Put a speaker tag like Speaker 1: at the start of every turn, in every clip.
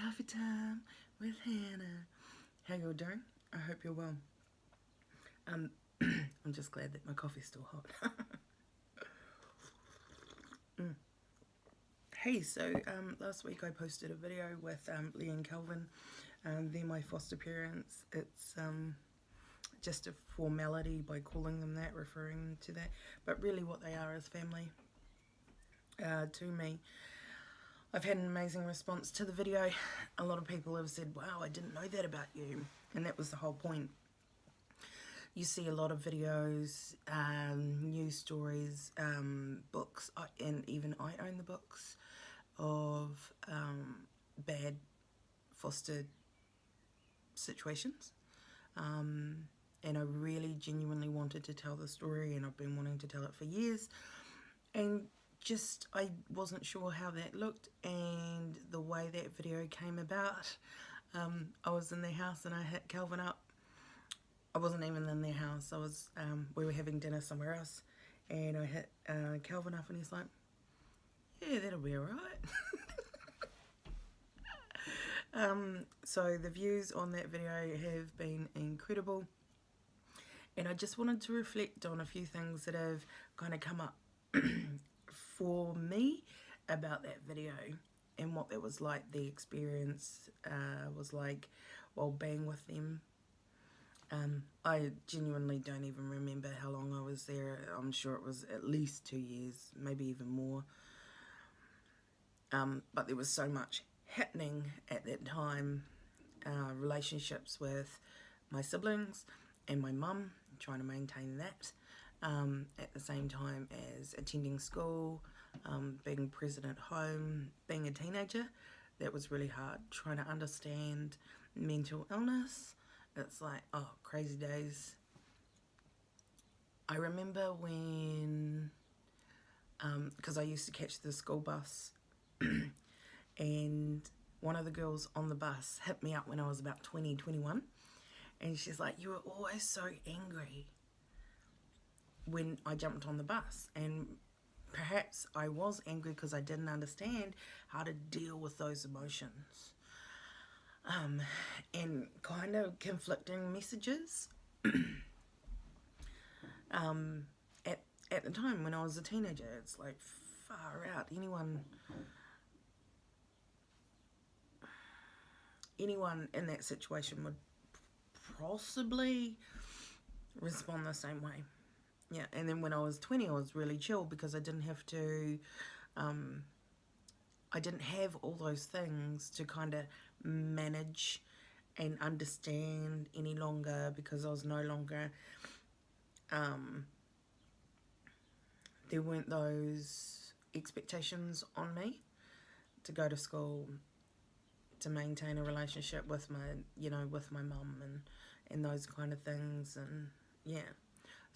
Speaker 1: Coffee time with Hannah. How you all doing? I hope you're well. I'm just glad that my coffee's still hot. Hey, so last week I posted a video with Lee and Calvin. They're my foster parents. It's just a formality by calling them that, referring to that. But really what they are is family to me. I've had an amazing response to the video. A lot of people have said, wow, I didn't know that about you. And that was the whole point. You see a lot of videos, news stories, books, and even I own the books of bad foster situations. And I really genuinely wanted to tell the story, and I've been wanting to tell it for years. And just, I wasn't sure how that looked, and the way that video came about. I was in their house and I hit Calvin up. I wasn't even in their house. I was, we were having dinner somewhere else, and I hit Calvin up, and he's like, yeah, that'll be alright. So the views on that video have been incredible, and I just wanted to reflect on a few things that have kind of come up for me about that video and what it was like, the experience was like while being with them. I genuinely don't even remember how long I was there. I'm sure it was at least 2 years, maybe even more. But there was so much happening at that time. Relationships with my siblings and my mum, trying to maintain that. At the same time as attending school, being present at home, being a teenager. That was really hard, trying to understand mental illness. It's like, oh, crazy days. I remember when, because I used to catch the school bus, and one of the girls on the bus hit me up when I was about 20, 21, and she's like, you were always so angry when I jumped on the bus. And perhaps I was angry because I didn't understand how to deal with those emotions. And kind of conflicting messages. At the time when I was a teenager, it's like far out. Anyone in that situation would possibly respond the same way. Yeah, and then when I was 20, I was really chill because I didn't have to, I didn't have all those things to kind of manage and understand any longer, because I was no longer, there weren't those expectations on me to go to school, to maintain a relationship with with my mum and those kind of things, and yeah.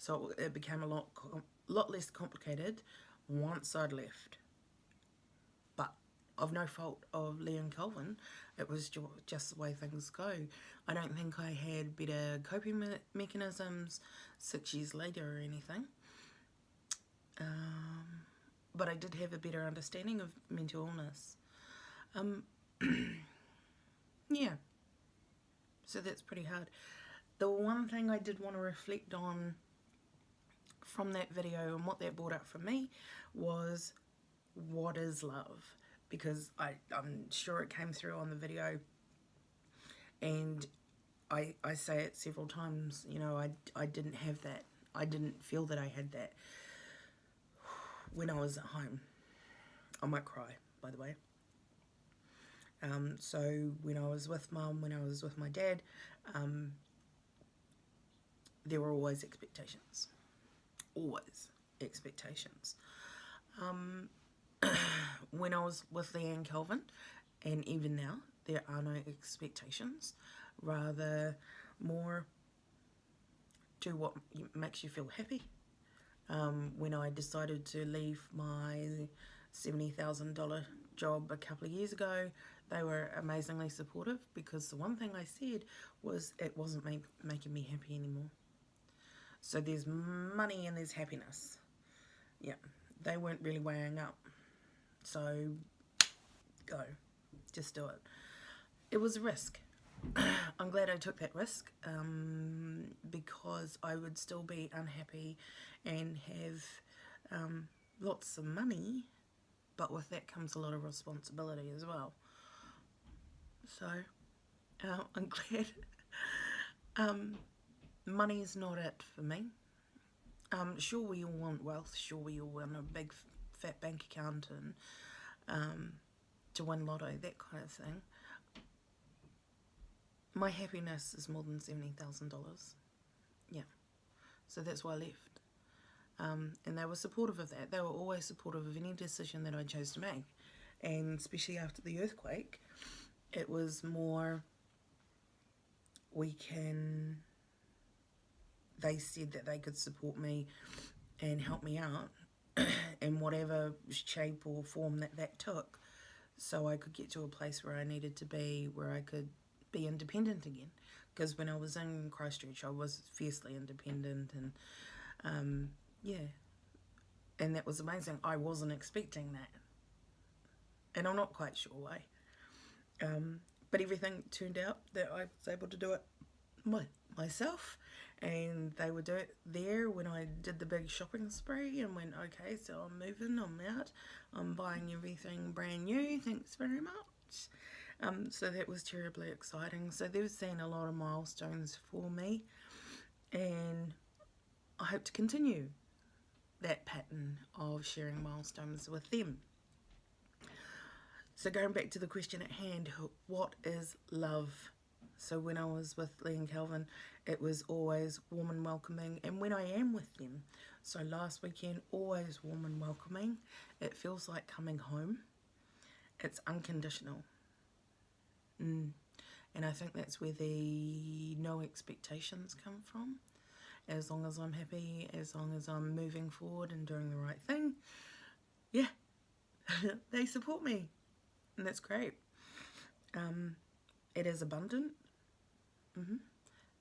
Speaker 1: So it became a lot less complicated once I'd left. But of no fault of Lee and Calvin, it was just the way things go. I don't think I had better coping mechanisms 6 years later or anything. But I did have a better understanding of mental illness. Yeah. So that's pretty hard. The one thing I did want to reflect on from that video and what that brought up for me was, what is love? Because I'm sure it came through on the video, and I say it several times, I didn't have that. I didn't feel that I had that when I was at home. I might cry, by the way. So when I was with mum, when I was with my dad, there were always expectations. Always expectations. When I was with Lee and Calvin, and even now, there are no expectations. Rather, more do what makes you feel happy. When I decided to leave my $70,000 job a couple of years ago, they were amazingly supportive, because the one thing I said was it wasn't making me happy anymore. So there's money and there's happiness. Yeah, they weren't really weighing up. So go, just do it. it was a risk. I'm glad I took that risk, because I would still be unhappy and have lots of money, but with that comes a lot of responsibility as well. So I'm glad. Money's not it for me. Sure, we all want wealth. Sure, we all want a big fat bank account and to win lotto, that kind of thing. My happiness is more than $70,000. Yeah, so that's why I left. And they were supportive of that. They were always supportive of any decision that I chose to make, and especially after the earthquake, it was more. They said that they could support me and help me out in whatever shape or form that took, so I could get to a place where I needed to be, where I could be independent again. Because when I was in Christchurch, I was fiercely independent, and yeah, and that was amazing. I wasn't expecting that, and I'm not quite sure why. But everything turned out that I was able to do it myself, and they would do it there when I did the big shopping spree and went, okay, so I'm moving, I'm out, I'm buying everything brand new, thanks very much. So that was terribly exciting. So they've seen a lot of milestones for me, and I hope to continue that pattern of sharing milestones with them. So going back to the question at hand, what is love? So when I was with Lee and Calvin, it was always warm and welcoming. And when I am with them, so last weekend, always warm and welcoming. It feels like coming home. It's unconditional. And I think that's where the no expectations come from. As long as I'm happy, as long as I'm moving forward and doing the right thing, yeah, they support me. And that's great. It is abundant.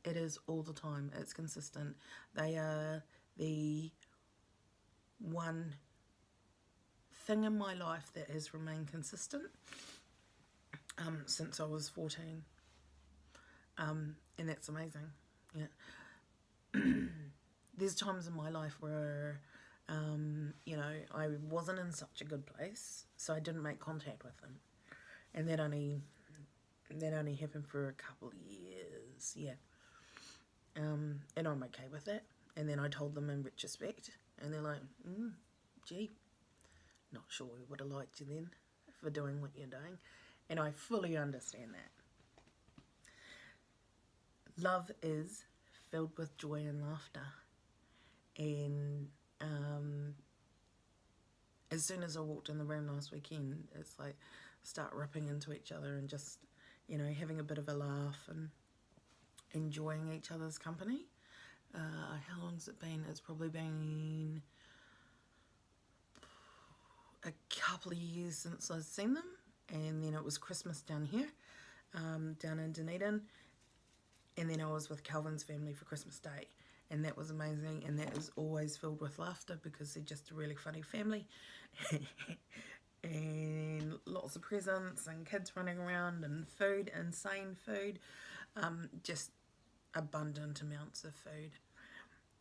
Speaker 1: It is all the time. It's consistent. They are the one thing in my life that has remained consistent since I was 14. And that's amazing. Yeah. There's times in my life where, I wasn't in such a good place, so I didn't make contact with them. And that only happened for a couple of years, yeah. And I'm okay with that. And then I told them in retrospect, and they're like, gee, not sure we would have liked you then for doing what you're doing. And I fully understand that. Love is filled with joy and laughter. And as soon as I walked in the room last weekend, it's like start ripping into each other and just, having a bit of a laugh and enjoying each other's company. How long's it been? It's probably been a couple of years since I've seen them, and then it was Christmas down here, down in Dunedin, and then I was with Calvin's family for Christmas Day, and that was amazing, and that is always filled with laughter because they're just a really funny family. And lots of presents and kids running around and food, insane food, just abundant amounts of food.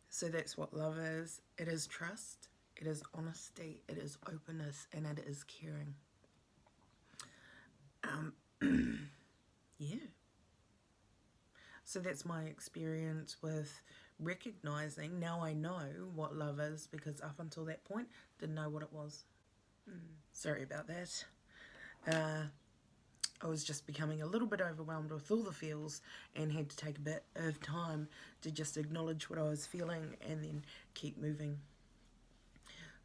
Speaker 1: So that's what love is. It is trust, it is honesty, it is openness, and it is caring. Yeah. So that's my experience with recognizing. Now I know what love is, because up until that point, didn't know what it was. Sorry about that. I was just becoming a little bit overwhelmed with all the feels and had to take a bit of time to just acknowledge what I was feeling and then keep moving.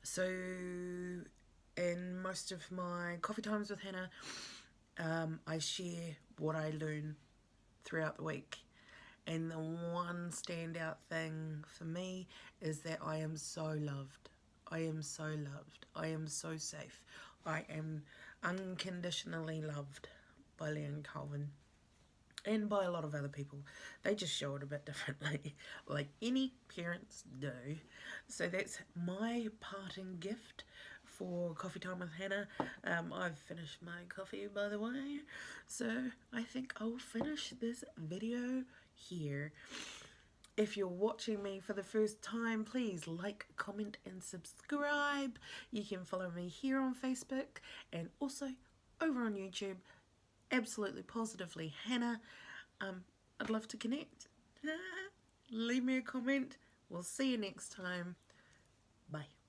Speaker 1: So in most of my coffee times with Hannah, I share what I learn throughout the week. And the one standout thing for me is that I am so loved. I am so loved. I am so safe. I am unconditionally loved by Lee and Calvin, and by a lot of other people. They just show it a bit differently, like any parents do. So that's my parting gift for Coffee Time with Hannah. I've finished my coffee, by the way, so I think I'll finish this video here. If you're watching me for the first time, please like, comment and subscribe. You can follow me here on Facebook and also over on YouTube, Absolutely Positively Hannah. I'd love to connect. Leave me a comment. We'll see you next time. Bye.